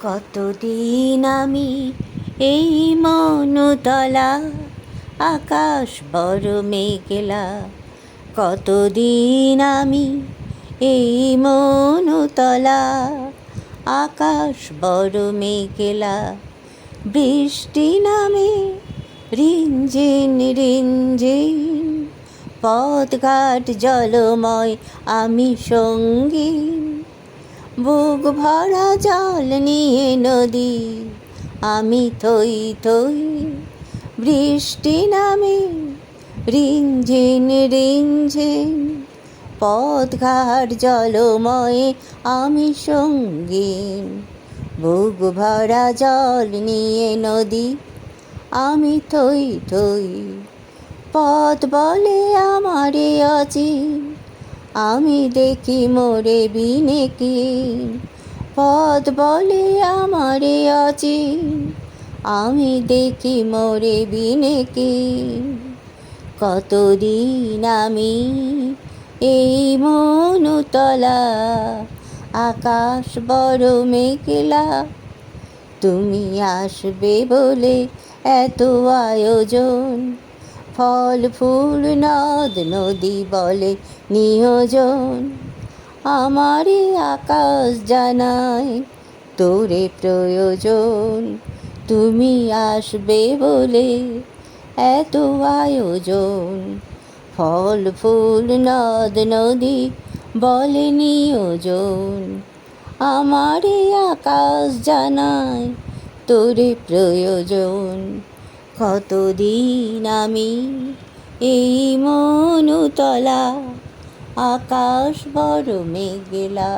কতদিন আমি এই মনতলা, আকাশ বড় মেঘলা। কতদিন আমি এই মনতলা, আকাশ বড় মেঘলা। বৃষ্টি নামে রিনঝিন রিনঝিন, পথঘাট জলময় আমি সঙ্গী। বুক ভরা জল নিয়ে নদী আমি থই থই। বৃষ্টি নামে রিনঝিন রিনঝিন, পথঘাট জলময় আমি সঙ্গীন। বুক ভরা জল নিয়ে নদী আমি থই থই। পথ বলে আমারে অচিন, আমি দেখি মোরে বিনে কি। পথ বলে আমারে অচিন, আমি দেখি মোরে বিনে কি। কতদিন আমি এই মনতলা, আকাশ বড় মেঘলা। তুমি আসবে বলে এত আয়োজন, ফল ফুল নদ নদী বলে নিয়োজন। আমারে আকাশ জানায় তোরে প্রয়োজন, তুমি আসবে বলে এত আয়োজন। ফল ফুল নদ নদী বলে নিয়োজন। আমারে আকাশ জানায় তোরে প্রয়োজন। কতদিন আমি এই মনতলা, আকাশ বড় মেঘলা।